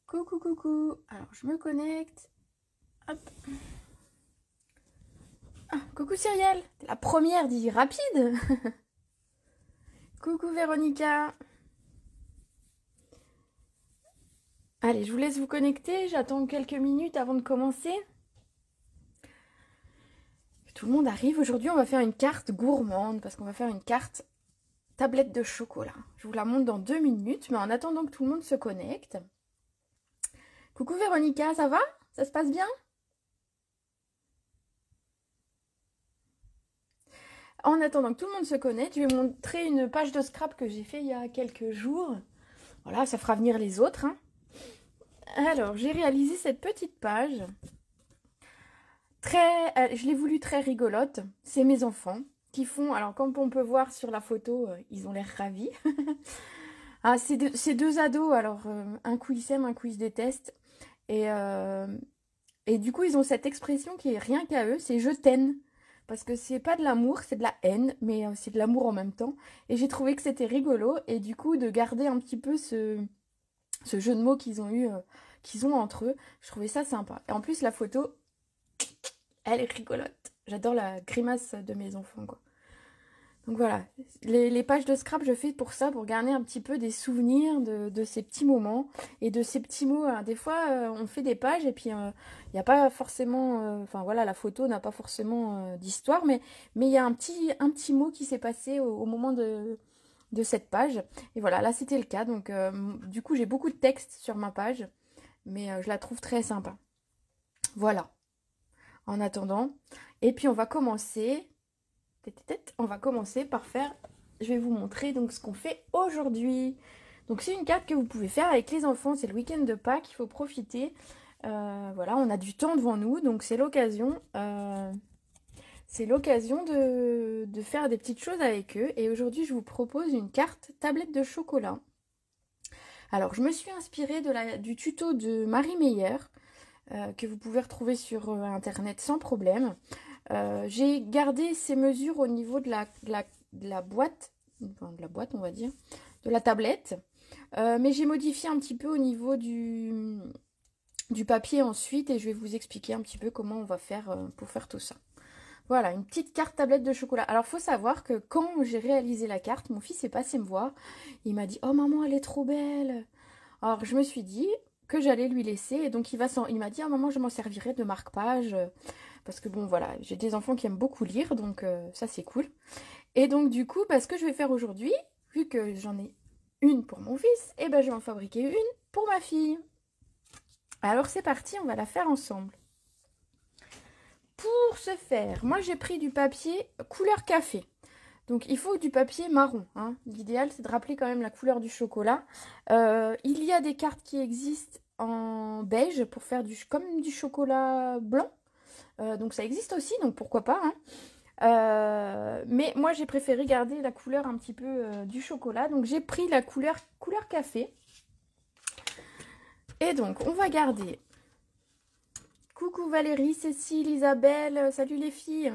Coucou, coucou. Alors, je me connecte. Hop. Ah, coucou Cyrielle. T'es la première, dis rapide. Coucou Véronica. Allez, je vous laisse vous connecter. J'attends quelques minutes avant de commencer. Tout le monde arrive. Aujourd'hui, on va faire une carte gourmande parce qu'on va faire une carte tablette de chocolat. Je vous la montre dans 2 minutes, mais en attendant que tout le monde se connecte. Coucou Véronica, ça va? Ça se passe bien? En attendant que tout le monde se connecte, je vais vous montrer une page de scrap que j'ai fait il y a quelques jours. Voilà, ça fera venir les autres. Hein. Alors, j'ai réalisé cette petite page. Je l'ai voulu très rigolote. C'est mes enfants qui font... Alors, comme on peut voir sur la photo, ils ont l'air ravis. Ah, c'est deux ados. Alors, un coup ils s'aiment, un coup ils se détestent. Et du coup, ils ont cette expression qui est rien qu'à eux, c'est je t'aime. Parce que c'est pas de l'amour, c'est de la haine, mais c'est de l'amour en même temps. Et j'ai trouvé que c'était rigolo. Et du coup, de garder un petit peu ce jeu de mots qu'ils ont eu, qu'ils ont entre eux, je trouvais ça sympa. Et en plus, la photo, elle est rigolote. J'adore la grimace de mes enfants, quoi. Donc voilà, les pages de scrap, je fais pour ça, pour garder un petit peu des souvenirs de ces petits moments et de ces petits mots. Des fois, on fait des pages et puis il n'y a pas forcément... Enfin voilà, la photo n'a pas forcément d'histoire, mais il y a un petit mot qui s'est passé au moment de cette page. Et voilà, là c'était le cas. Donc du coup, j'ai beaucoup de texte sur ma page, mais je la trouve très sympa. Voilà, en attendant. Et puis on va commencer... On va commencer par faire, je vais vous montrer donc ce qu'on fait aujourd'hui. Donc c'est une carte que vous pouvez faire avec les enfants, c'est le week-end de Pâques, il faut profiter. Voilà, on a du temps devant nous, donc c'est l'occasion de faire des petites choses avec eux. Et aujourd'hui, je vous propose une carte tablette de chocolat. Alors, je me suis inspirée du tuto de Marie Meyer, que vous pouvez retrouver sur Internet sans problème. J'ai gardé ces mesures au niveau de la boîte, enfin de la boîte on va dire, de la tablette. Mais j'ai modifié un petit peu au niveau du papier ensuite et je vais vous expliquer un petit peu comment on va faire pour faire tout ça. Voilà, une petite carte tablette de chocolat. Alors, il faut savoir que quand j'ai réalisé la carte, mon fils est passé me voir. Il m'a dit « Oh maman, elle est trop belle !» Alors, je me suis dit que j'allais lui laisser. Et donc, il m'a dit « Oh maman, je m'en servirai de marque-page. » Parce que bon, voilà, j'ai des enfants qui aiment beaucoup lire, donc ça, c'est cool. Et donc, du coup, ce que je vais faire aujourd'hui, vu que j'en ai une pour mon fils, et ben, je vais en fabriquer une pour ma fille. Alors, c'est parti, on va la faire ensemble. Pour ce faire, moi, j'ai pris du papier couleur café. Donc, il faut du papier marron. Hein. L'idéal, c'est de rappeler quand même la couleur du chocolat. Il y a des cartes qui existent en beige pour faire comme du chocolat blanc. Donc ça existe aussi, donc pourquoi pas. Hein. Mais moi j'ai préféré garder la couleur un petit peu du chocolat. Donc j'ai pris la couleur café. Et donc on va garder. Coucou Valérie, Cécile, Isabelle, salut les filles.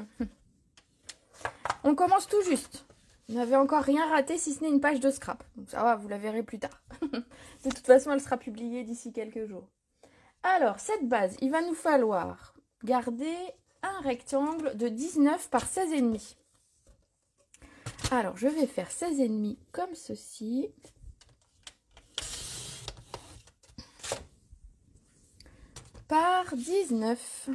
On commence tout juste. Vous n'avez encore rien raté si ce n'est une page de scrap. Donc ça va, vous la verrez plus tard. De toute façon, elle sera publiée d'ici quelques jours. Alors, cette base, il va nous falloir garder un rectangle de 19 par 16,5. Alors, je vais faire 16,5 comme ceci. Par 19.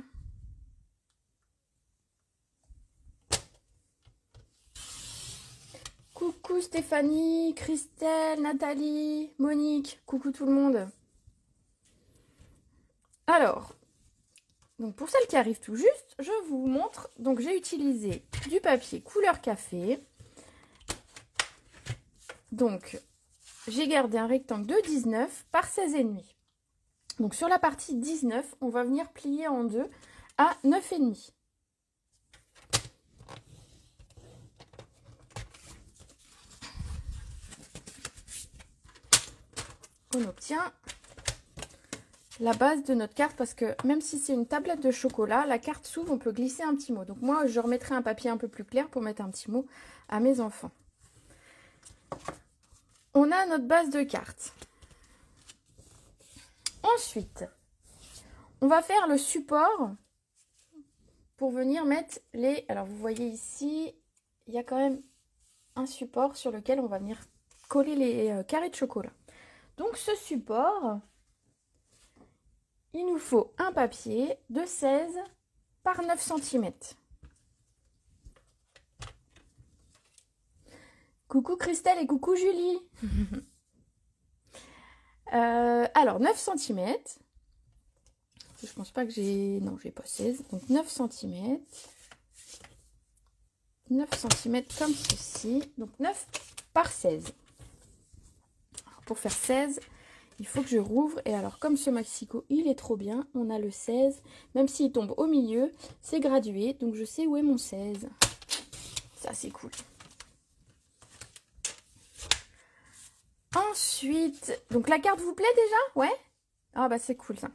Coucou Stéphanie, Christelle, Nathalie, Monique. Coucou tout le monde. Alors, donc pour celles qui arrivent tout juste, je vous montre. Donc j'ai utilisé du papier couleur café. Donc j'ai gardé un rectangle de 19 par 16,5. Donc sur la partie 19, on va venir plier en deux à 9,5. On obtient la base de notre carte parce que même si c'est une tablette de chocolat, la carte s'ouvre, on peut glisser un petit mot. Donc moi, je remettrai un papier un peu plus clair pour mettre un petit mot à mes enfants. On a notre base de carte. Ensuite, on va faire le support pour venir mettre les... Alors, vous voyez ici, il y a quand même un support sur lequel on va venir coller les carrés de chocolat. Donc, ce support, il nous faut un papier de 16 par 9 cm. Coucou Christelle et coucou Julie. Alors, 9 cm. Je pense pas que j'ai... Non, j'ai pas 16. Donc, 9 cm. 9 cm comme ceci. Donc, 9 par 16. Alors, pour faire 16, il faut que je rouvre. Et alors, comme ce Maxico, il est trop bien. On a le 16. Même s'il tombe au milieu, c'est gradué. Donc, je sais où est mon 16. Ça, c'est cool. Ensuite, donc la carte vous plaît déjà? Ouais? Ah bah c'est cool ça.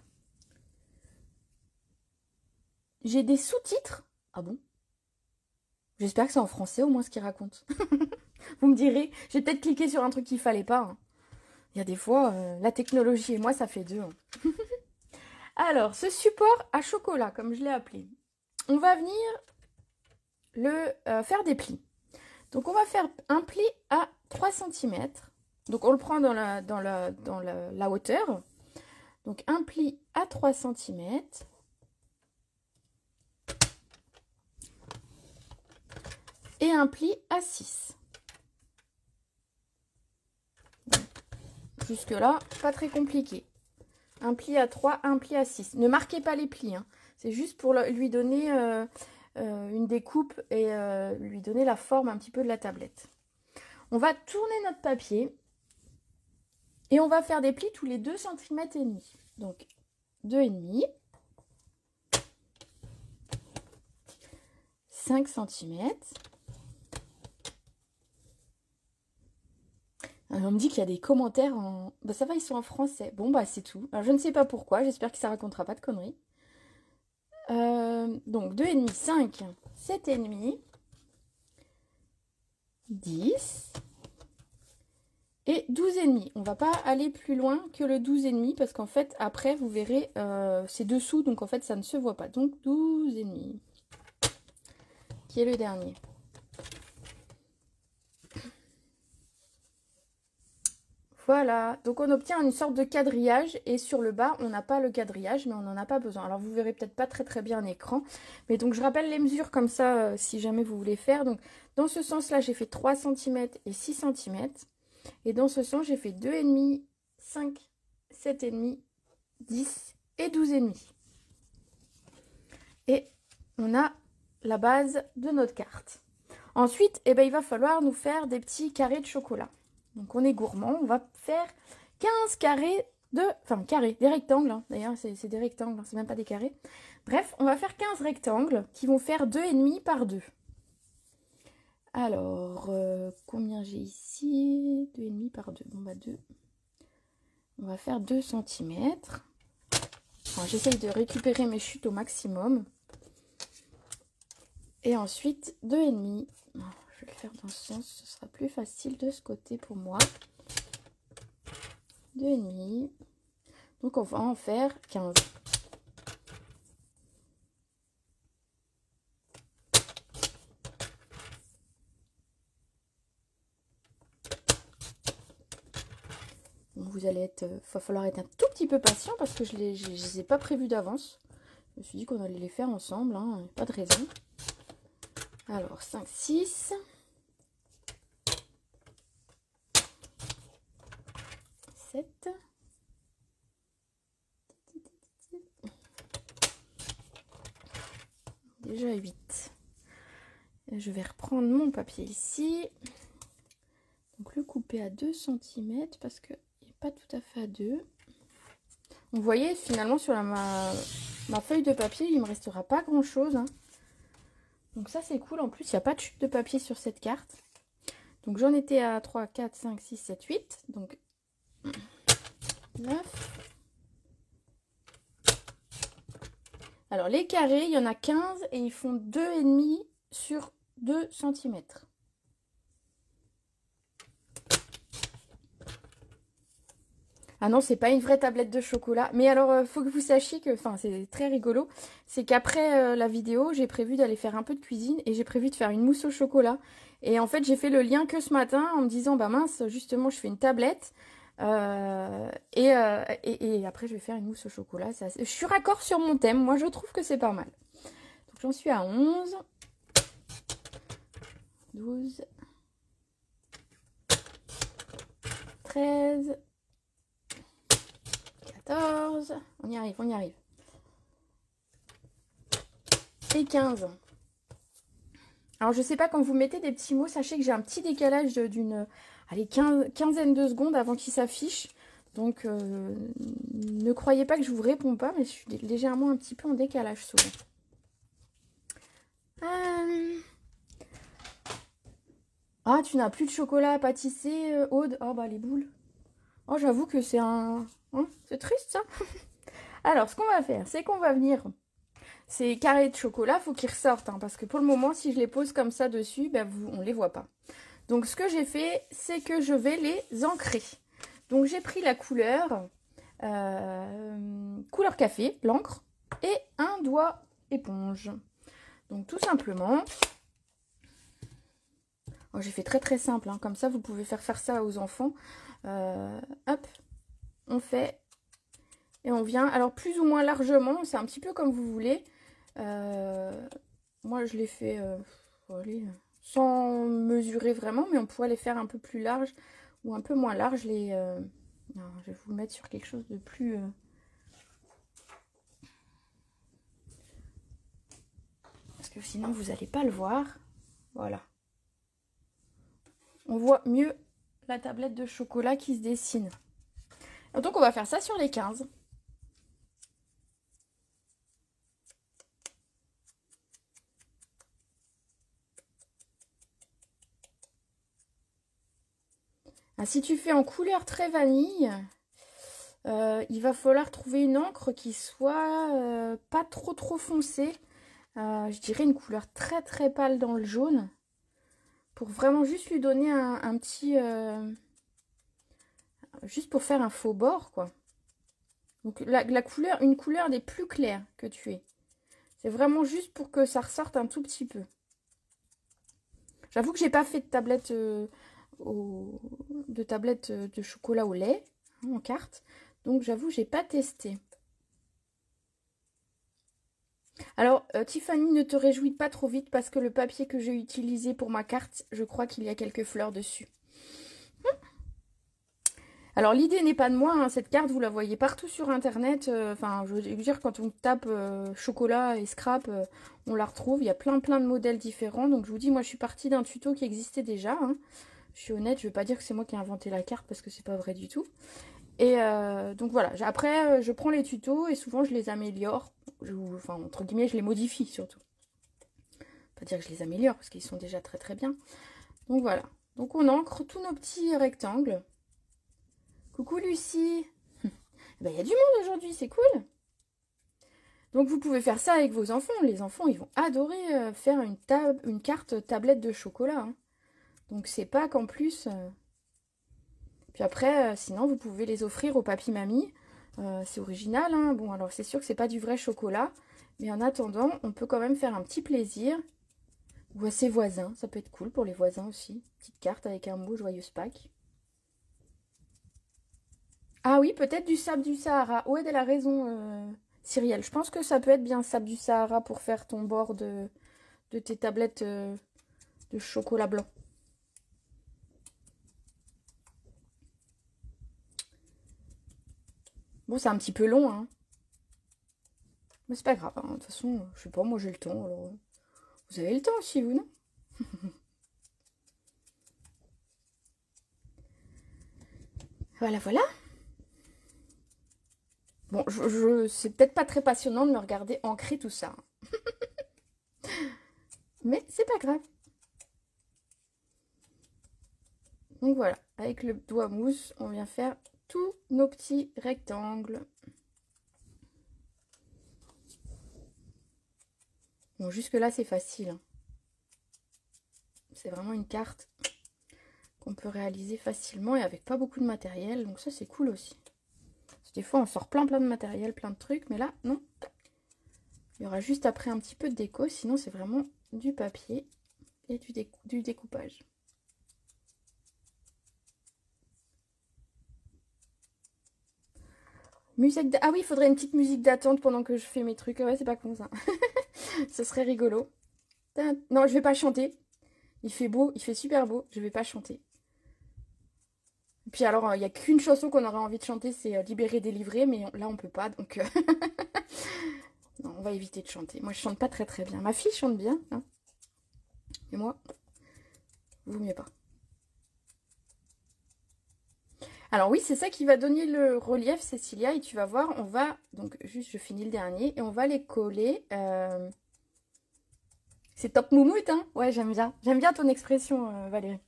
J'ai des sous-titres. Ah bon? J'espère que c'est en français au moins ce qu'il raconte. Vous me direz, j'ai peut-être cliqué sur un truc qu'il fallait pas. Hein. Il y a des fois, la technologie et moi ça fait deux. Hein. Alors, ce support à chocolat, comme je l'ai appelé, on va venir faire des plis. Donc on va faire un pli à 3 cm. Donc on le prend dans la hauteur. Donc un pli à 3 cm. Et un pli à 6. Jusque là, pas très compliqué. Un pli à 3, un pli à 6. Ne marquez pas les plis. Hein. C'est juste pour lui donner une découpe et lui donner la forme un petit peu de la tablette. On va tourner notre papier. Et on va faire des plis tous les 2 cm et demi. Donc 2,5, 5 cm. Alors on me dit qu'il y a des commentaires en... Bah ça va, ils sont en français. Bon bah c'est tout. Alors je ne sais pas pourquoi, j'espère que ça racontera pas de conneries. Donc 2,5, 5, 7,5, 10... Et 12,5. On va pas aller plus loin que le 12,5 parce qu'en fait, après, vous verrez, c'est dessous. Donc, en fait, ça ne se voit pas. Donc, 12,5. Qui est le dernier. Voilà. Donc, on obtient une sorte de quadrillage. Et sur le bas, on n'a pas le quadrillage, mais on n'en a pas besoin. Alors, vous verrez peut-être pas très très bien un écran. Mais donc, je rappelle les mesures comme ça, si jamais vous voulez faire. Donc, dans ce sens-là, j'ai fait 3 cm et 6 cm. Et dans ce sens, j'ai fait 2,5, 5, 7,5, 10 et 12,5. Et on a la base de notre carte. Ensuite, eh ben, il va falloir nous faire des petits carrés de chocolat. Donc on est gourmand, on va faire 15 carrés de... Enfin, carrés, des rectangles. Hein. D'ailleurs, c'est des rectangles, hein, c'est même pas des carrés. Bref, on va faire 15 rectangles qui vont faire 2,5 par 2. Alors, combien j'ai ici? 2,5 par 2. Bon, bah 2. On va faire 2 cm. J'essaye de récupérer mes chutes au maximum. Et ensuite, 2,5. Je vais le faire dans ce sens. Ce sera plus facile de ce côté pour moi. 2,5. Donc, on va en faire 15. Vous allez être, va falloir être un tout petit peu patient parce que je les ai pas prévus d'avance. Je me suis dit qu'on allait les faire ensemble, hein, pas de raison. Alors 5, 6, 7, déjà 8. Je vais reprendre mon papier ici. Donc le couper à 2 cm parce que pas tout à fait à 2. Vous voyez, finalement, sur ma feuille de papier, il ne me restera pas grand-chose. Hein. Donc ça, c'est cool. En plus, il n'y a pas de chute de papier sur cette carte. Donc j'en étais à 3, 4, 5, 6, 7, 8. Donc 9. Alors les carrés, il y en a 15 et ils font 2,5 sur 2 cm. Ah non, c'est pas une vraie tablette de chocolat. Mais alors, faut que vous sachiez que, enfin, c'est très rigolo. C'est qu'après la vidéo, j'ai prévu d'aller faire un peu de cuisine et j'ai prévu de faire une mousse au chocolat. Et en fait, j'ai fait le lien que ce matin en me disant, bah mince, justement, je fais une tablette. Et après, je vais faire une mousse au chocolat. Je suis raccord sur mon thème. Moi, je trouve que c'est pas mal. Donc, j'en suis à 11, 12, 13... 14, on y arrive, on y arrive. Et 15. Alors je sais pas, quand vous mettez des petits mots, sachez que j'ai un petit décalage d'une quinzaine de secondes avant qu'il s'affiche. Donc ne croyez pas que je vous réponds pas, mais je suis légèrement un petit peu en décalage souvent. Ah, tu n'as plus de chocolat à pâtisser, Aude? Oh bah les boules. Oh, j'avoue que c'est un... Hein, c'est triste ça. Alors ce qu'on va faire, c'est qu'on va venir... Ces carrés de chocolat, faut qu'ils ressortent, hein, parce que pour le moment, si je les pose comme ça dessus, ben on ne les voit pas. Donc ce que j'ai fait, c'est que je vais les ancrer. Donc j'ai pris la couleur, couleur café, l'encre, et un doigt éponge. Donc tout simplement, oh, j'ai fait très très simple, hein, comme ça vous pouvez faire ça aux enfants. Hop, on fait, et on vient, alors plus ou moins largement, c'est un petit peu comme vous voulez. Moi je l'ai fait allez, sans mesurer vraiment, mais on pourrait les faire un peu plus large ou un peu moins large. Non, je vais vous mettre sur quelque chose de plus... Parce que sinon vous n'allez pas le voir. Voilà. On voit mieux la tablette de chocolat qui se dessine. Donc on va faire ça sur les 15. Ah, si tu fais en couleur très vanille, il va falloir trouver une encre qui soit pas trop foncée. Je dirais une couleur très très pâle dans le jaune. Pour vraiment juste lui donner un petit... juste pour faire un faux bord, quoi. Donc la couleur, une couleur des plus claires que tu aies. C'est vraiment juste pour que ça ressorte un tout petit peu. J'avoue que j'ai pas fait de tablette de chocolat au lait, hein, en carte. Donc j'avoue, j'ai pas testé. Alors, Tiffany, ne te réjouis pas trop vite parce que le papier que j'ai utilisé pour ma carte, je crois qu'il y a quelques fleurs dessus. Alors, l'idée n'est pas de moi, hein, cette carte, vous la voyez partout sur Internet. Enfin, je veux dire, quand on tape chocolat et scrap, on la retrouve. Il y a plein de modèles différents. Donc, je vous dis, moi, je suis partie d'un tuto qui existait déjà, hein. Je suis honnête, je ne veux pas dire que c'est moi qui ai inventé la carte parce que c'est pas vrai du tout. Et donc, voilà. Après, je prends les tutos et souvent, je les améliore. Enfin, entre guillemets, je les modifie surtout. Pas dire que je les améliore parce qu'ils sont déjà très très bien. Donc, voilà. Donc, on encre tous nos petits rectangles. Coucou Lucie. Il y a du monde aujourd'hui, c'est cool. Donc vous pouvez faire ça avec vos enfants. Les enfants, ils vont adorer faire une carte tablette de chocolat, hein. Donc c'est pas qu'en plus... Puis après, sinon, vous pouvez les offrir au papy-mamie. C'est original, hein. Bon, alors c'est sûr que c'est pas du vrai chocolat. Mais en attendant, on peut quand même faire un petit plaisir. Ou à ses voisins, ça peut être cool pour les voisins aussi. Petite carte avec un mot joyeuse Pâques. Ah oui, peut-être du sable du Sahara. Ouais, elle a raison, Cyrielle. Je pense que ça peut être bien sable du Sahara pour faire ton bord de tes tablettes de chocolat blanc. Bon, c'est un petit peu long, hein. Mais c'est pas grave, hein. De toute façon, je sais pas, moi j'ai le temps. Alors, vous avez le temps aussi, vous, non? Voilà, voilà. Bon, c'est peut-être pas très passionnant de me regarder ancrer tout ça, hein. Mais c'est pas grave. Donc voilà, avec le doigt mousse, on vient faire tous nos petits rectangles. Bon, jusque-là, c'est facile, hein. C'est vraiment une carte qu'on peut réaliser facilement et avec pas beaucoup de matériel. Donc ça, c'est cool aussi. Des fois, on sort plein de matériel, plein de trucs, mais là, non. Il y aura juste après un petit peu de déco, sinon c'est vraiment du papier et du découpage. Ah oui, il faudrait une petite musique d'attente pendant que je fais mes trucs. Ouais, c'est pas con ça. Ce serait rigolo. Non, je vais pas chanter. Il fait beau, il fait super beau. Je vais pas chanter. Et puis alors, il n'y a qu'une chanson qu'on aurait envie de chanter, c'est Libéré, délivré, mais là on peut pas, donc non, on va éviter de chanter. Moi je chante pas très bien. Ma fille chante bien, hein. Et moi, vaut mieux pas. Alors oui, c'est ça qui va donner le relief, Cécilia, et tu vas voir, on va, donc juste je finis le dernier, et on va les coller. C'est top moumoute, hein. Ouais, j'aime bien. J'aime bien ton expression, Valérie.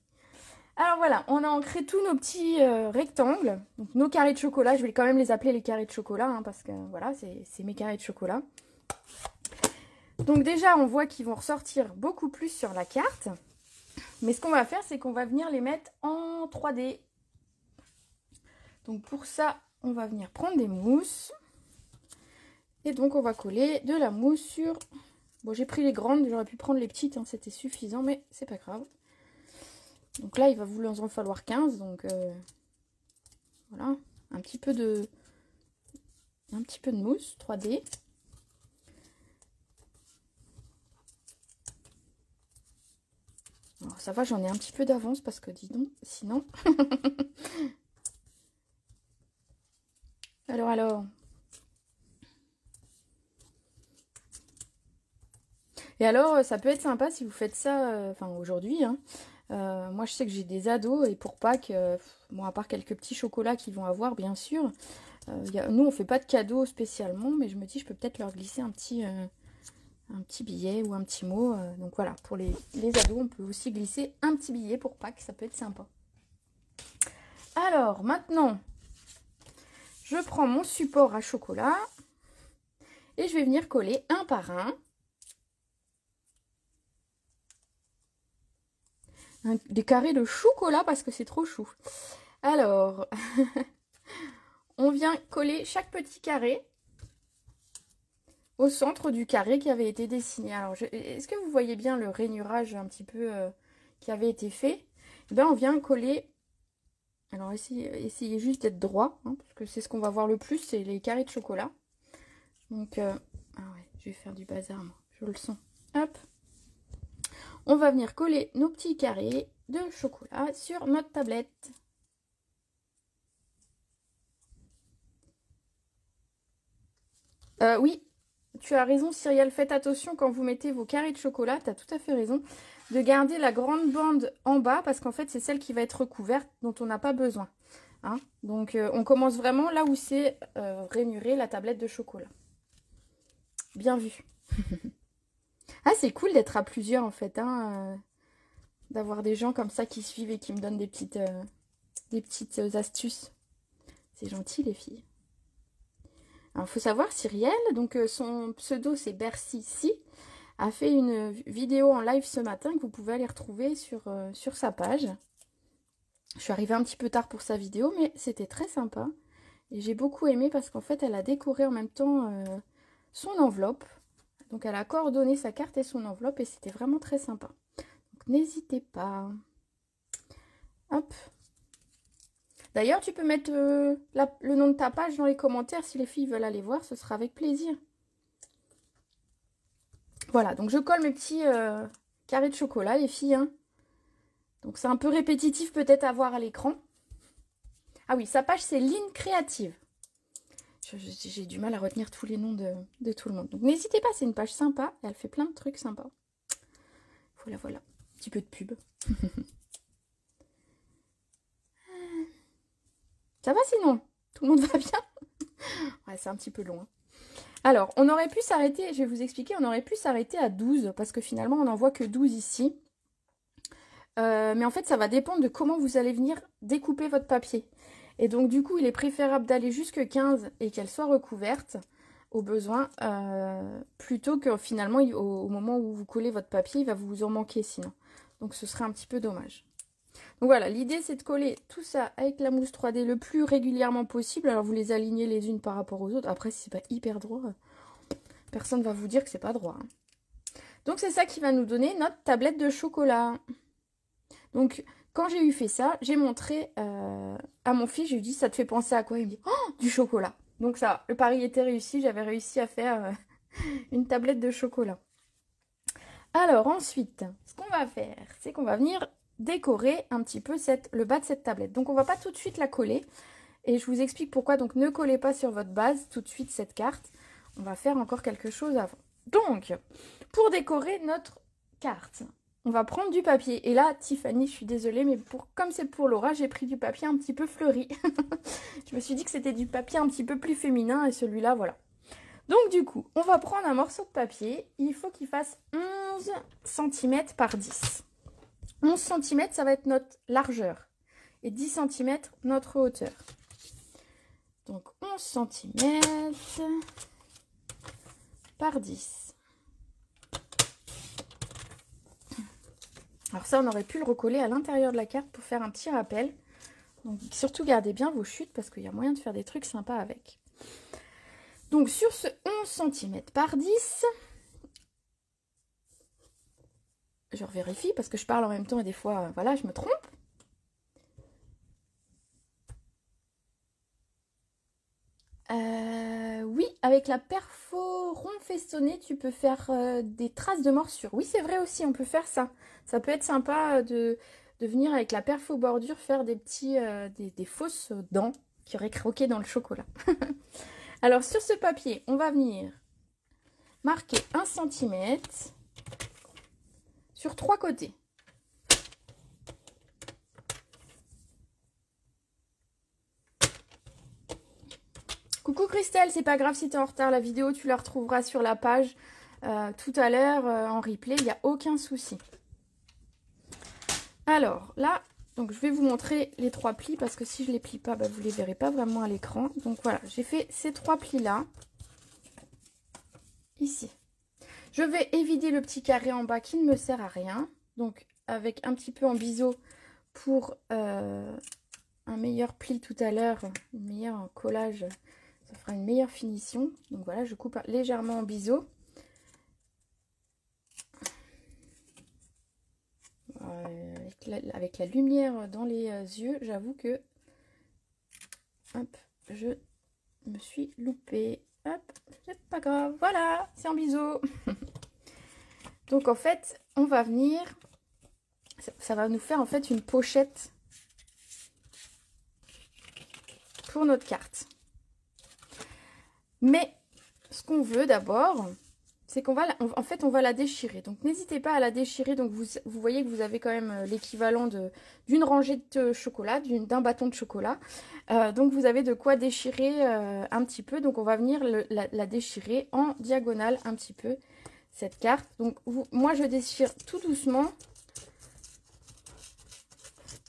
Alors voilà, on a ancré tous nos petits rectangles, donc nos carrés de chocolat. Je vais quand même les appeler les carrés de chocolat, hein, parce que voilà, c'est mes carrés de chocolat. Donc déjà, on voit qu'ils vont ressortir beaucoup plus sur la carte. Mais ce qu'on va faire, c'est qu'on va venir les mettre en 3D. Donc pour ça, on va venir prendre des mousses. Et donc on va coller de la mousse sur... Bon, j'ai pris les grandes, j'aurais pu prendre les petites, hein, c'était suffisant, mais c'est pas grave. Donc là, il va vous en falloir 15, donc voilà, un petit peu de mousse 3D. Alors ça va, j'en ai un petit peu d'avance parce que dis donc, sinon... alors... Et alors, ça peut être sympa si vous faites ça, enfin aujourd'hui, hein. Moi je sais que j'ai des ados et pour Pâques, bon à part quelques petits chocolats qu'ils vont avoir bien sûr, nous on fait pas de cadeaux spécialement, mais je me dis je peux peut-être leur glisser un petit billet ou un petit mot. Donc voilà, pour les ados on peut aussi glisser un petit billet pour Pâques, ça peut être sympa. Alors maintenant, je prends mon support à chocolat et je vais venir coller un par un. Des carrés de chocolat parce que c'est trop chou. Alors, on vient coller chaque petit carré au centre du carré qui avait été dessiné. Alors, est-ce que vous voyez bien le rainurage un petit peu qui avait été fait? Eh bien, on vient coller... Alors, essayez juste d'être droit, hein, parce que c'est ce qu'on va voir le plus, c'est les carrés de chocolat. Donc, ah ouais, je vais faire du bazar, moi, je le sens. Hop. On va venir coller nos petits carrés de chocolat sur notre tablette. Oui, tu as raison Cyrielle, faites attention quand vous mettez vos carrés de chocolat, tu as tout à fait raison, de garder la grande bande en bas parce qu'en fait c'est celle qui va être recouverte dont on n'a pas besoin. Hein. Donc on commence vraiment là où c'est rainuré la tablette de chocolat. Bien vu. Ah c'est cool d'être à plusieurs en fait, hein, d'avoir des gens comme ça qui suivent et qui me donnent des petites astuces. C'est gentil les filles. Alors, il faut savoir, Cyrielle, donc son pseudo c'est Bercy, a fait une vidéo en live ce matin que vous pouvez aller retrouver sur sa page. Je suis arrivée un petit peu tard pour sa vidéo, mais c'était très sympa. Et j'ai beaucoup aimé parce qu'en fait, elle a décoré en même temps son enveloppe. Donc, elle a coordonné sa carte et son enveloppe et c'était vraiment très sympa. Donc, n'hésitez pas. Hop. D'ailleurs, tu peux mettre le nom de ta page dans les commentaires si les filles veulent aller voir, ce sera avec plaisir. Voilà, donc je colle mes petits carrés de chocolat, les filles. Hein. Donc c'est un peu répétitif peut-être à voir à l'écran. Ah oui, sa page c'est Ligne Créative. J'ai du mal à retenir tous les noms de tout le monde. Donc n'hésitez pas, c'est une page sympa. Elle fait plein de trucs sympas. Voilà, voilà. Un petit peu de pub. Ça va sinon? Tout le monde va bien? Ouais, c'est un petit peu long. Hein. Alors, on aurait pu s'arrêter, je vais vous expliquer, on aurait pu s'arrêter à 12, parce que finalement, on n'en voit que 12 ici. Mais en fait, ça va dépendre de comment vous allez venir découper votre papier. Et donc, du coup, il est préférable d'aller jusque 15 et qu'elle soit recouverte au besoin, plutôt que finalement, au moment où vous collez votre papier, il va vous en manquer sinon. Donc, ce serait un petit peu dommage. Donc voilà, l'idée c'est de coller tout ça avec la mousse 3D le plus régulièrement possible. Alors vous les alignez les unes par rapport aux autres. Après si c'est pas hyper droit, personne va vous dire que c'est pas droit. Hein. Donc c'est ça qui va nous donner notre tablette de chocolat. Donc quand j'ai eu fait ça, j'ai montré à mon fils, j'ai lui dit ça te fait penser à quoi? Il me dit oh, du chocolat. Donc ça, le pari était réussi, j'avais réussi à faire une tablette de chocolat. Alors ensuite, ce qu'on va faire, c'est qu'on va venir décorer un petit peu le bas de cette tablette. Donc on va pas tout de suite la coller. Et je vous explique pourquoi. Donc ne collez pas sur votre base tout de suite cette carte. On va faire encore quelque chose avant. Donc, pour décorer notre carte, on va prendre du papier. Et là, Tiffany, je suis désolée, mais comme c'est pour Laura, j'ai pris du papier un petit peu fleuri. Je me suis dit que c'était du papier un petit peu plus féminin et celui-là, voilà. Donc du coup, on va prendre un morceau de papier. Il faut qu'il fasse 11 cm par 10. 11 cm, ça va être notre largeur. Et 10 cm, notre hauteur. Donc 11 cm par 10. Alors ça, on aurait pu le recoller à l'intérieur de la carte pour faire un petit rappel. Donc surtout, gardez bien vos chutes parce qu'il y a moyen de faire des trucs sympas avec. Donc sur ce 11 cm par 10, je revérifie parce que je parle en même temps et des fois, voilà, je me trompe. Oui, avec la perfo rond festonné, tu peux faire des traces de morsure. Oui, c'est vrai aussi, on peut faire ça. Ça peut être sympa de venir avec la perfo bordure faire des petits, des fausses dents qui auraient croqué dans le chocolat. Alors, sur ce papier, on va venir marquer 1 cm sur 3 côtés. Coucou Christelle, c'est pas grave si tu es en retard, la vidéo tu la retrouveras sur la page tout à l'heure en replay, il n'y a aucun souci. Alors là, donc je vais vous montrer les 3 plis parce que si je les plie pas, vous les verrez pas vraiment à l'écran. Donc voilà, j'ai fait ces 3 plis là, ici. Je vais éviter le petit carré en bas qui ne me sert à rien, donc avec un petit peu en biseau pour un meilleur pli tout à l'heure, un meilleur collage. Ça fera une meilleure finition. Donc voilà, je coupe légèrement en biseau. Avec la lumière dans les yeux, j'avoue que hop, je me suis loupée. Hop, c'est pas grave. Voilà, c'est en biseau. Donc en fait, on va venir... Ça va nous faire en fait une pochette pour notre carte. Mais ce qu'on veut d'abord, c'est qu'on va, en fait, on va la déchirer. Donc n'hésitez pas à la déchirer. Donc vous voyez que vous avez quand même l'équivalent d'une rangée de chocolat, d'un bâton de chocolat. Donc vous avez de quoi déchirer un petit peu. Donc on va venir la déchirer en diagonale un petit peu, cette carte. Donc moi je déchire tout doucement.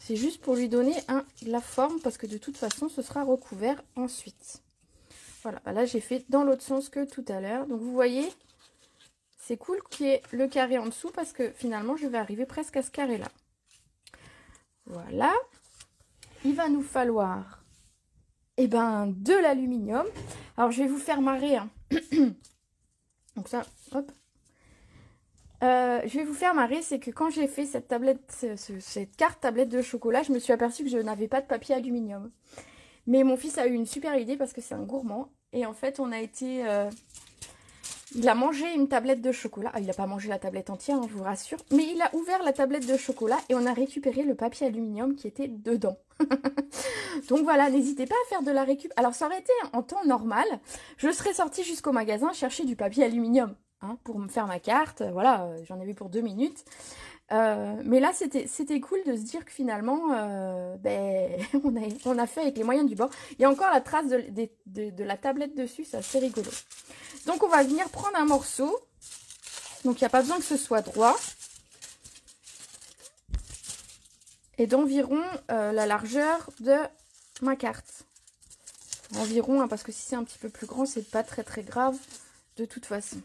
C'est juste pour lui donner de la forme parce que de toute façon ce sera recouvert ensuite. Voilà, là j'ai fait dans l'autre sens que tout à l'heure. Donc vous voyez, c'est cool qu'il y ait le carré en dessous parce que finalement je vais arriver presque à ce carré là. Voilà. Il va nous falloir de l'aluminium. Alors je vais vous faire marrer. Hein. Donc ça, hop. Je vais vous faire marrer, c'est que quand j'ai fait cette carte tablette de chocolat, je me suis aperçue que je n'avais pas de papier aluminium. Mais mon fils a eu une super idée parce que c'est un gourmand. Et en fait, on a été... il a mangé une tablette de chocolat. Ah, il n'a pas mangé la tablette entière, hein, je vous rassure. Mais il a ouvert la tablette de chocolat et on a récupéré le papier aluminium qui était dedans. Donc voilà, n'hésitez pas à faire de la récup. Alors ça aurait été en temps normal. Je serais sortie jusqu'au magasin chercher du papier aluminium. Hein, pour me faire ma carte. Voilà, j'en avais pour 2 minutes. Mais là, c'était cool de se dire que finalement, on a fait avec les moyens du bord. Il y a encore la trace de la tablette dessus, c'est assez rigolo. Donc, on va venir prendre un morceau. Donc, il n'y a pas besoin que ce soit droit. Et d'environ la largeur de ma carte. Environ, hein, parce que si c'est un petit peu plus grand, c'est pas très très grave de toute façon.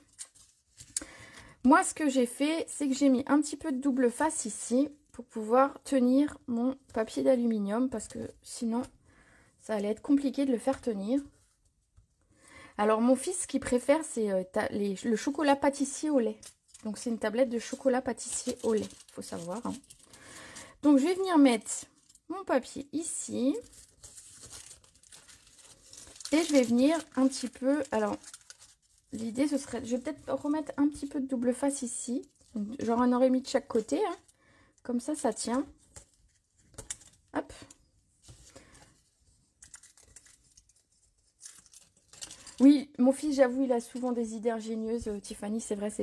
Moi, ce que j'ai fait, c'est que j'ai mis un petit peu de double face ici pour pouvoir tenir mon papier d'aluminium parce que sinon ça allait être compliqué de le faire tenir. Alors mon fils, ce qu'il préfère, c'est le chocolat pâtissier au lait. Donc c'est une tablette de chocolat pâtissier au lait, faut savoir. Hein. Donc je vais venir mettre mon papier ici. Et je vais venir un petit peu... Alors l'idée ce serait... Je vais peut-être remettre un petit peu de double face ici. Genre on aurait mis de chaque côté. Hein. Comme ça tient. Hop. Oui, mon fils, j'avoue, il a souvent des idées ingénieuses. Tiffany, c'est vrai,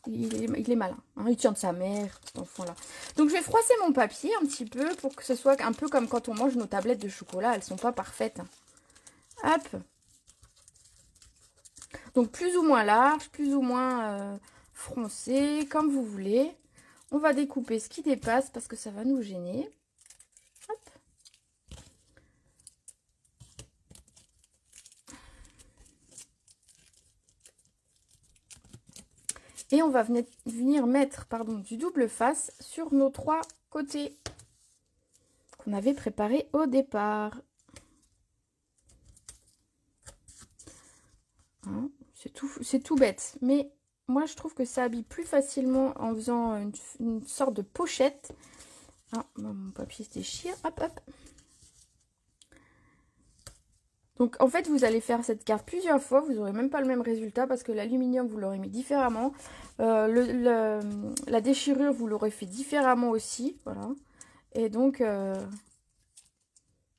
il est malin. Hein, il tient de sa mère, cet enfant-là. Donc, je vais froisser mon papier un petit peu pour que ce soit un peu comme quand on mange nos tablettes de chocolat. Elles sont pas parfaites. Hein. Hop. Donc, plus ou moins large, plus ou moins froncé, comme vous voulez. On va découper ce qui dépasse parce que ça va nous gêner. Hop. Et on va venir mettre du double face sur nos 3 côtés qu'on avait préparés au départ. Hein, c'est tout bête, mais moi je trouve que ça habille plus facilement en faisant une sorte de pochette. Ah, mon papier se déchire, hop hop. Donc en fait vous allez faire cette carte plusieurs fois, vous n'aurez même pas le même résultat parce que l'aluminium vous l'aurez mis différemment. La déchirure vous l'aurez fait différemment aussi, voilà. Et donc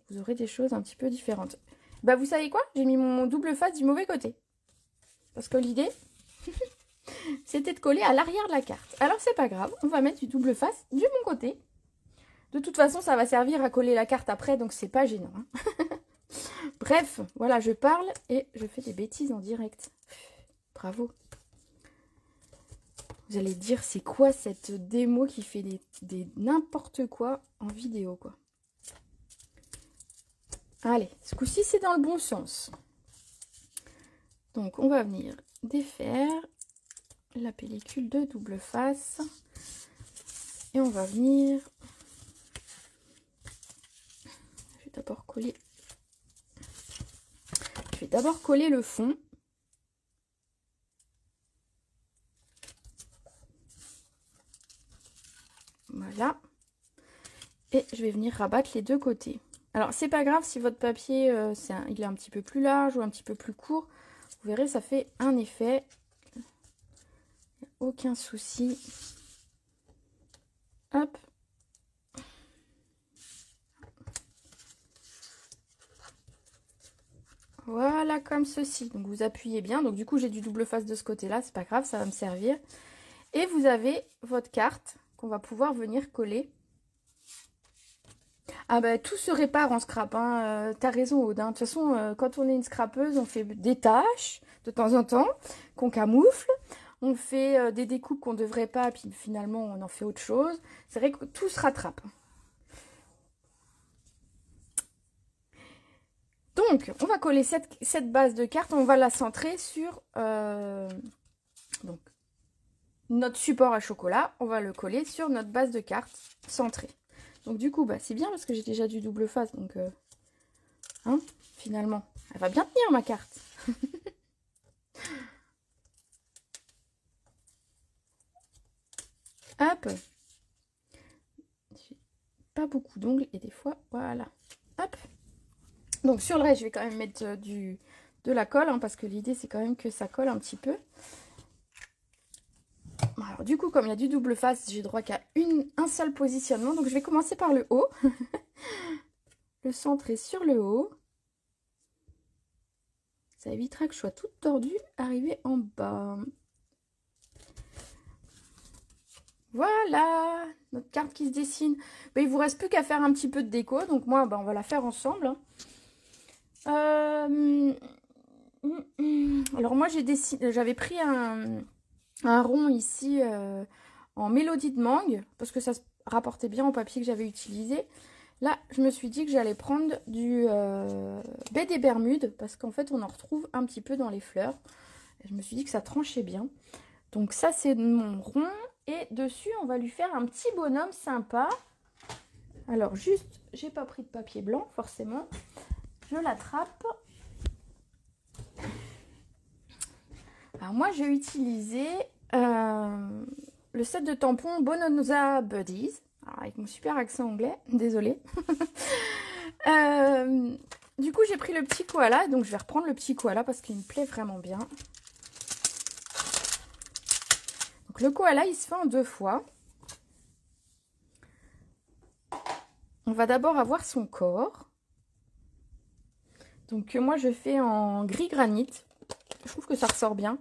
vous aurez des choses un petit peu différentes. Bah vous savez quoi? J'ai mis mon double face du mauvais côté. Parce que l'idée, c'était de coller à l'arrière de la carte. Alors c'est pas grave, on va mettre du double face du bon côté. De toute façon ça va servir à coller la carte après, donc c'est pas gênant. Hein. Bref, voilà, je parle et je fais des bêtises en direct. Bravo. Vous allez dire, c'est quoi cette démo qui fait des n'importe quoi en vidéo, quoi. Allez, ce coup-ci, c'est dans le bon sens. Donc, on va venir défaire la pellicule de double face. Et on va venir... Je vais d'abord coller le fond. Voilà. Et je vais venir rabattre les deux côtés. Alors, c'est pas grave si votre papier, il est un petit peu plus large ou un petit peu plus court. Vous verrez, ça fait un effet. Aucun souci. Hop. Voilà, comme ceci. Donc, vous appuyez bien. Donc, du coup, j'ai du double face de ce côté-là. C'est pas grave, ça va me servir. Et vous avez votre carte qu'on va pouvoir venir coller. Ah bah, tout se répare en scrap. Hein. T'as raison, Aude. Hein. De toute façon, quand on est une scrapeuse, on fait des tâches de temps en temps qu'on camoufle. On fait des découpes qu'on ne devrait pas, puis finalement, on en fait autre chose. C'est vrai que tout se rattrape. Donc, on va coller cette base de carte, on va la centrer sur donc, notre support à chocolat. On va le coller sur notre base de carte centrée. Donc, du coup, bah, c'est bien parce que j'ai déjà du double face. Donc, hein, finalement, elle va bien tenir ma carte. Hop. Pas beaucoup d'ongles et des fois, voilà. Hop. Donc sur le reste, je vais quand même mettre de la colle, hein, parce que l'idée, c'est quand même que ça colle un petit peu. Alors du coup, comme il y a du double face, j'ai droit qu'à un seul positionnement. Donc je vais commencer par le haut. Le centre est sur le haut. Ça évitera que je sois toute tordue, arriver en bas. Voilà, notre carte qui se dessine. Ben, il vous reste plus qu'à faire un petit peu de déco. Donc moi, ben, on va la faire ensemble. Hein. Alors moi, j'avais pris un rond ici en mélodie de mangue. Parce que ça se rapportait bien au papier que j'avais utilisé. Là, je me suis dit que j'allais prendre du baie des Bermudes. Parce qu'en fait, on en retrouve un petit peu dans les fleurs. Et je me suis dit que ça tranchait bien. Donc ça, c'est mon rond. Et dessus, on va lui faire un petit bonhomme sympa. Alors juste, j'ai pas pris de papier blanc, forcément. Je l'attrape. Alors moi, j'ai utilisé le set de tampons Bonanza Buddies. Alors, avec mon super accent anglais, désolée. Du coup, j'ai pris le petit koala. Donc, je vais reprendre le petit koala parce qu'il me plaît vraiment bien. Donc, le koala, il se fait en 2 fois. On va d'abord avoir son corps. Donc, moi, je fais en gris granit. Je trouve que ça ressort bien.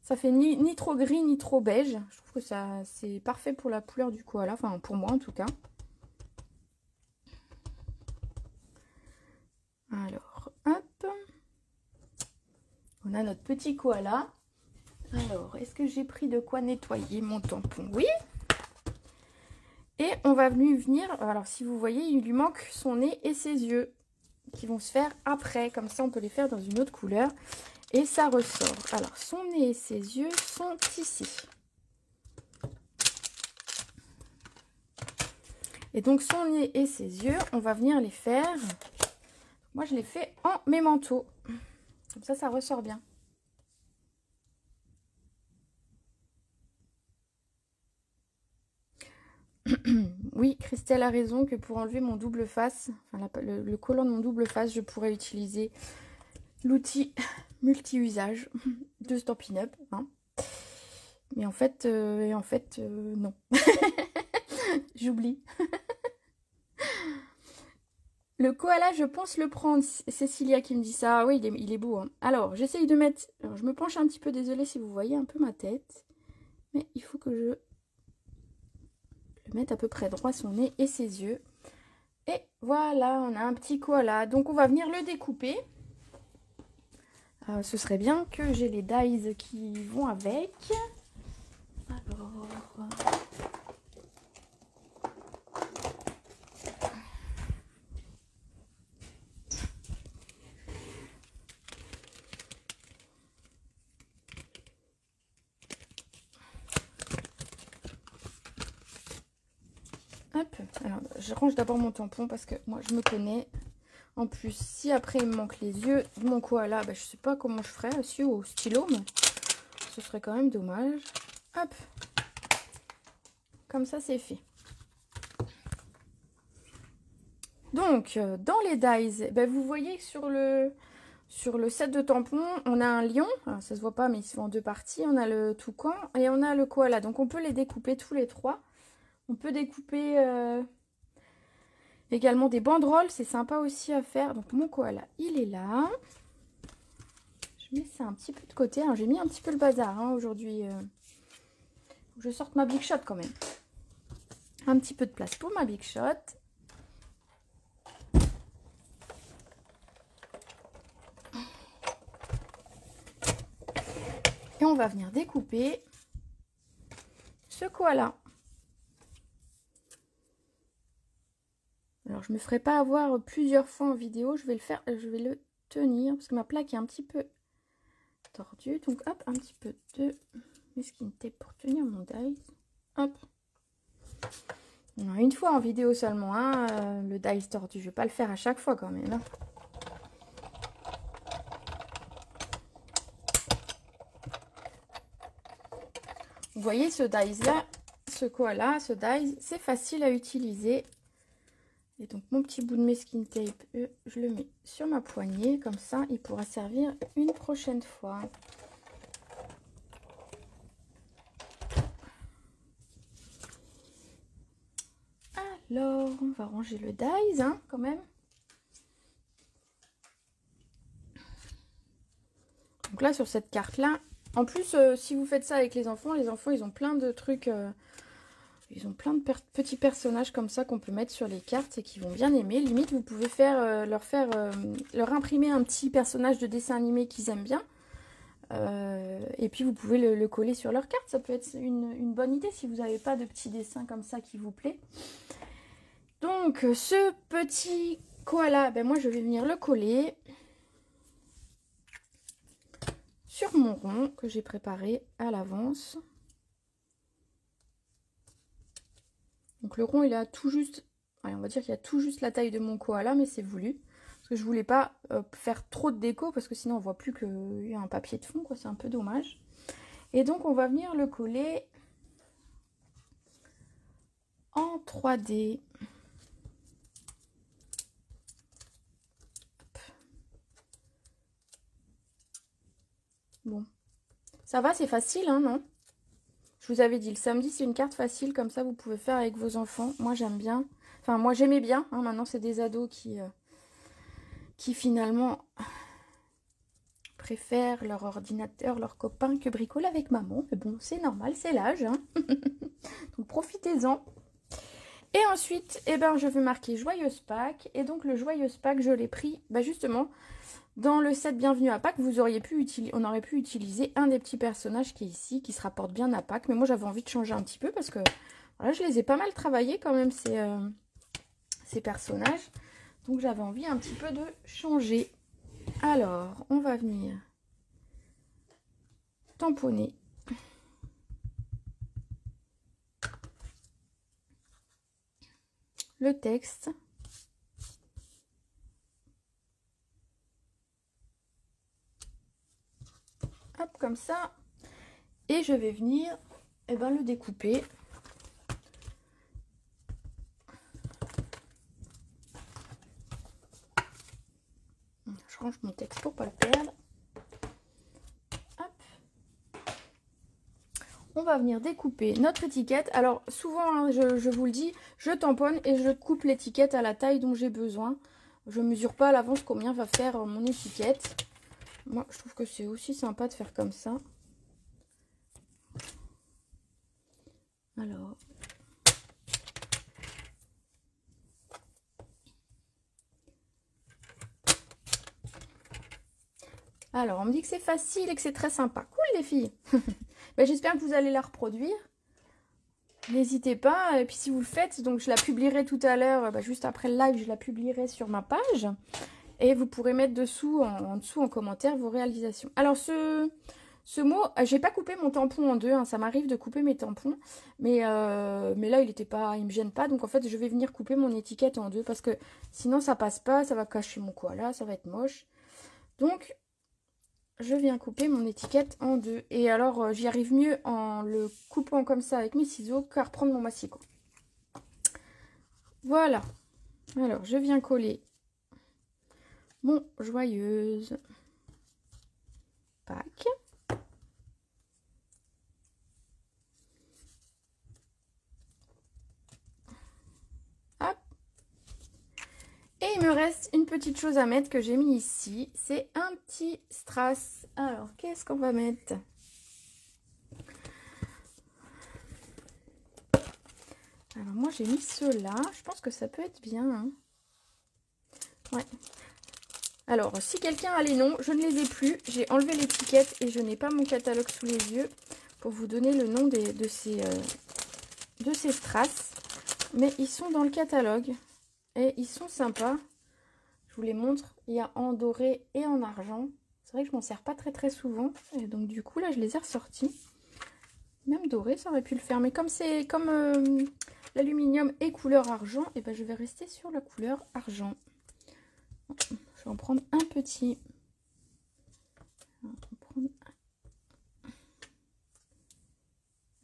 Ça fait ni trop gris, ni trop beige. Je trouve que ça c'est parfait pour la couleur du koala. Enfin, pour moi, en tout cas. Alors, hop. On a notre petit koala. Alors, est-ce que j'ai pris de quoi nettoyer mon tampon? Oui. Et on va venir... Alors, si vous voyez, il lui manque son nez et ses yeux qui vont se faire après. Comme ça, on peut les faire dans une autre couleur. Et ça ressort. Alors, son nez et ses yeux sont ici. Et donc, son nez et ses yeux, on va venir les faire... Moi, je les fais en mes manteaux. Comme ça ressort bien. Oui, Christelle a raison que pour enlever mon double face, enfin le collant de mon double face, je pourrais utiliser l'outil multi-usage de Stampin' Up. Hein. Mais en fait, non. J'oublie. Le koala, je pense le prendre. Cécilia qui me dit ça. Oui, il est beau. Hein. Alors, j'essaye de mettre... Alors, je me penche un petit peu, désolée si vous voyez un peu ma tête. Mais il faut que je le mette à peu près droit son nez et ses yeux. Et voilà, on a un petit koala. Donc, on va venir le découper. Ce serait bien que j'ai les dies qui vont avec. Alors... Hop, alors je range d'abord mon tampon parce que moi je me connais. En plus, si après il me manque les yeux de mon koala, bah, je sais pas comment je ferais aussi au stylo, mais ce serait quand même dommage. Hop, comme ça c'est fait. Donc, dans les dies, bah, vous voyez que sur le set de tampons, on a un lion. Alors, ça se voit pas, mais il se fait en 2 parties. On a le toucan et on a le koala. Donc, on peut les découper tous les 3. On peut découper également des banderoles. C'est sympa aussi à faire. Donc, mon koala, il est là. Je mets ça un petit peu de côté. J'ai mis un petit peu le bazar hein, aujourd'hui. Je sorte ma Big Shot quand même. Un petit peu de place pour ma Big Shot. Et on va venir découper ce koala. Alors, je ne me ferai pas avoir plusieurs fois en vidéo. Je vais le tenir parce que ma plaque est un petit peu tordue. Donc, hop, un petit peu de masking tape pour tenir mon dies. Hop. Non, une fois en vidéo seulement, hein, le dies tordu. Je ne vais pas le faire à chaque fois quand même. Hein. Vous voyez ce dies là, ce koala, ce dies, c'est facile à utiliser. Et donc mon petit bout de masking tape, je le mets sur ma poignée, comme ça il pourra servir une prochaine fois. Alors, on va ranger le dies, hein, quand même. Donc là, sur cette carte-là, en plus, si vous faites ça avec les enfants, ils ont plein de trucs... ils ont plein de petits personnages comme ça qu'on peut mettre sur les cartes et qui vont bien aimer. Limite, vous pouvez leur imprimer un petit personnage de dessin animé qu'ils aiment bien. Et puis, vous pouvez le coller sur leur carte. Ça peut être une bonne idée si vous n'avez pas de petits dessins comme ça qui vous plaît. Donc, ce petit koala, ben moi, je vais venir le coller sur mon rond que j'ai préparé à l'avance. Donc le rond il a tout juste, allez, on va dire qu'il y a tout juste la taille de mon koala, mais c'est voulu. Parce que je voulais pas faire trop de déco, parce que sinon on voit plus qu'il y a un papier de fond, quoi, c'est un peu dommage. Et donc on va venir le coller en 3D. Bon, ça va, c'est facile, hein, non? Je vous avais dit, le samedi, c'est une carte facile, comme ça, vous pouvez faire avec vos enfants. Moi, j'aime bien. Enfin, moi, j'aimais bien. Hein, maintenant, c'est des ados qui finalement préfèrent leur ordinateur, leur copain, que bricoler avec maman. Mais bon, c'est normal, c'est l'âge. Hein. Donc, profitez-en. Et ensuite, eh ben, je vais marquer Joyeuse Pâques. Et donc, le Joyeuse Pâques, je l'ai pris, bah, justement, dans le set Bienvenue à Pâques, on aurait pu utiliser un des petits personnages qui est ici, qui se rapporte bien à Pâques. Mais moi, j'avais envie de changer un petit peu parce que voilà, je les ai pas mal travaillés quand même, ces personnages. Donc, j'avais envie un petit peu de changer. Alors, on va venir tamponner. Le texte. Hop, comme ça. Et je vais venir le découper. Je range mon texte pour pas le perdre. Hop. On va venir découper notre étiquette. Alors souvent, hein, je vous le dis, je tamponne et je coupe l'étiquette à la taille dont j'ai besoin. Je mesure pas à l'avance combien va faire mon étiquette. Moi, je trouve que c'est aussi sympa de faire comme ça. Alors, on me dit que c'est facile et que c'est très sympa. Cool les filles. Ben, j'espère que vous allez la reproduire. N'hésitez pas. Et puis si vous le faites, donc je la publierai tout à l'heure, juste après le live, je la publierai sur ma page. Et vous pourrez mettre dessous, en dessous en commentaire vos réalisations. Alors ce mot, j'ai pas coupé mon tampon en deux, hein, ça m'arrive de couper mes tampons, mais là il me gêne pas, donc en fait je vais venir couper mon étiquette en deux parce que sinon ça passe pas, ça va cacher mon koala, ça va être moche. Donc je viens couper mon étiquette en deux. Et alors j'y arrive mieux en le coupant comme ça avec mes ciseaux qu'à reprendre mon massicot. Voilà. Alors je viens coller mon Joyeuse Pâques. Hop. Et il me reste une petite chose à mettre que j'ai mis ici. C'est un petit strass. Alors, qu'est-ce qu'on va mettre? Alors, moi, j'ai mis ceux-là. Je pense que ça peut être bien. Hein. Ouais. Alors, si quelqu'un a les noms, je ne les ai plus. J'ai enlevé l'étiquette et je n'ai pas mon catalogue sous les yeux pour vous donner le nom de ces strass. Mais ils sont dans le catalogue et ils sont sympas. Je vous les montre. Il y a en doré et en argent. C'est vrai que je m'en sers pas très souvent. Et donc, du coup, là, je les ai ressortis. Même doré, ça aurait pu le faire. Mais comme c'est l'aluminium et couleur argent, et ben, je vais rester sur la couleur argent. Je vais en prendre un petit.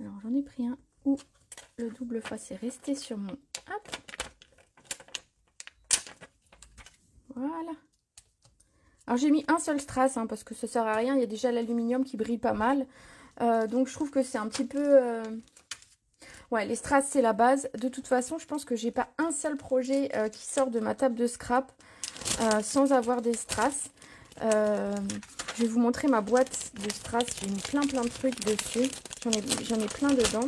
Alors j'en ai pris un où le double face est resté sur mon. Hop. Voilà. Alors j'ai mis un seul strass hein, parce que ça sert à rien. Il y a déjà l'aluminium qui brille pas mal. Donc je trouve que c'est un petit peu. Ouais, les strass c'est la base. De toute façon, je pense que j'ai pas un seul projet qui sort de ma table de scrap sans avoir des strass. Je vais vous montrer ma boîte de strass. J'ai mis plein de trucs dessus. J'en ai plein dedans.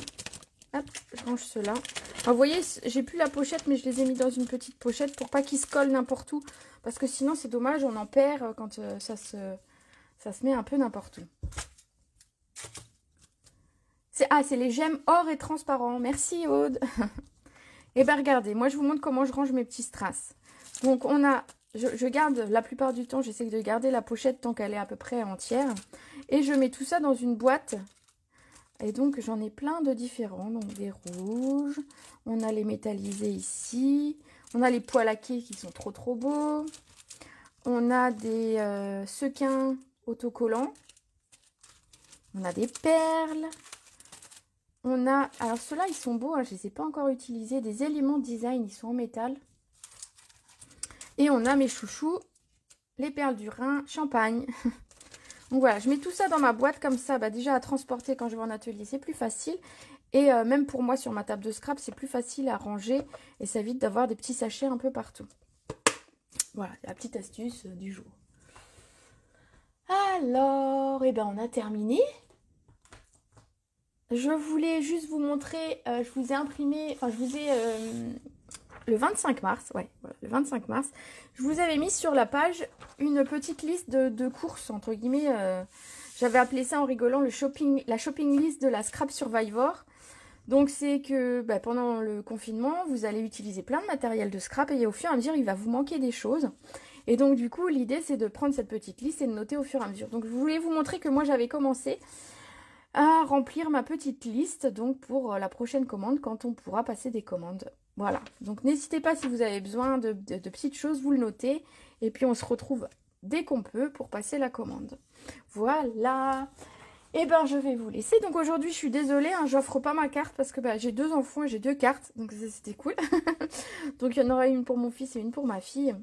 Hop, je range ceux-là. Vous voyez, j'ai plus la pochette, mais je les ai mis dans une petite pochette pour pas qu'ils se collent n'importe où. Parce que sinon, c'est dommage, on en perd quand ça se met un peu n'importe où. C'est les gemmes or et transparents. Merci Aude. Et bien regardez, moi je vous montre comment je range mes petits strass. Donc on a, je garde la plupart du temps, j'essaie de garder la pochette tant qu'elle est à peu près entière. Et je mets tout ça dans une boîte Et donc j'en ai plein de différents, donc des rouges, on a les métallisés ici, on a les pois laqués qui sont trop beaux, on a des sequins autocollants, on a des perles, on a, alors ceux-là ils sont beaux, hein, je ne les ai pas encore utilisés, des éléments design, ils sont en métal. Et on a mes chouchous, les perles du Rhin, champagne. Donc voilà, je mets tout ça dans ma boîte comme ça, bah déjà à transporter quand je vais en atelier, c'est plus facile. Et même pour moi sur ma table de scrap, c'est plus facile à ranger et ça évite d'avoir des petits sachets un peu partout. Voilà, la petite astuce du jour. Alors, eh ben on a terminé. Je voulais juste vous montrer, je vous ai imprimé, enfin je vous ai le 25 mars, ouais, voilà, le 25 mars, je vous avais mis sur la page une petite liste de courses, entre guillemets. J'avais appelé ça en rigolant la shopping list de la Scrap Survivor. Donc c'est que bah, pendant le confinement, vous allez utiliser plein de matériel de scrap et au fur et à mesure, il va vous manquer des choses. Et donc du coup, l'idée c'est de prendre cette petite liste et de noter au fur et à mesure. Donc je voulais vous montrer que moi j'avais commencé à remplir ma petite liste donc pour la prochaine commande quand on pourra passer des commandes. Voilà, donc n'hésitez pas si vous avez besoin de petites choses, vous le notez. Et puis on se retrouve dès qu'on peut pour passer la commande. Voilà. Et ben je vais vous laisser. Donc aujourd'hui je suis désolée, hein, j'offre pas ma carte parce que bah, j'ai 2 enfants et j'ai 2 cartes. Donc c'était cool. Donc il y en aura une pour mon fils et une pour ma fille.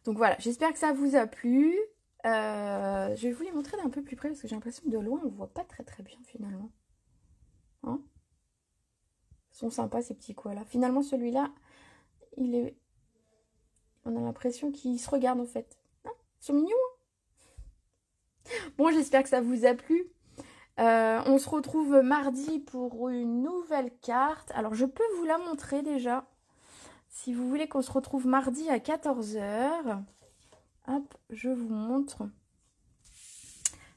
Donc voilà, j'espère que ça vous a plu. Je vais vous les montrer d'un peu plus près parce que j'ai l'impression que de loin on ne voit pas très bien finalement. Hein, ils sont sympas ces petits koalas. Finalement celui-là, on a l'impression qu'ils se regardent en fait. Hein, ils sont mignons. Bon, j'espère que ça vous a plu. On se retrouve mardi pour une nouvelle carte. Alors je peux vous la montrer déjà. Si vous voulez qu'on se retrouve mardi à 14 h. Hop, je vous montre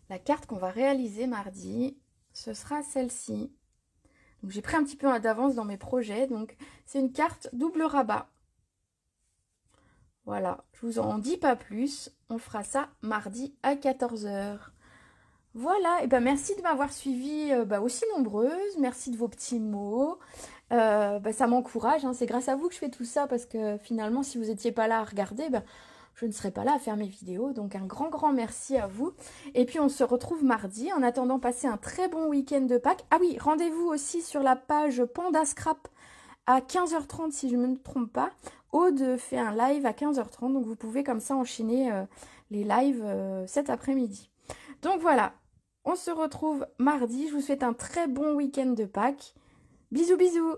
la carte qu'on va réaliser mardi. Ce sera celle-ci. Donc j'ai pris un petit peu d'avance dans mes projets. Donc c'est une carte double rabat. Voilà, je vous en dis pas plus. On fera ça mardi à 14 h. Voilà, et ben merci de m'avoir suivi aussi nombreuse. Merci de vos petits mots. Ça m'encourage, hein. C'est grâce à vous que je fais tout ça parce que finalement, si vous n'étiez pas là à regarder, je ne serais pas là à faire mes vidéos. Donc un grand merci à vous. Et puis on se retrouve mardi. En attendant, passez un très bon week-end de Pâques. Ah oui, rendez-vous aussi sur la page Panda Scrap à 15h30 si je ne me trompe pas. Aude fait un live à 15h30. Donc vous pouvez comme ça enchaîner les lives cet après-midi. Donc voilà, on se retrouve mardi. Je vous souhaite un très bon week-end de Pâques. Bisous bisous.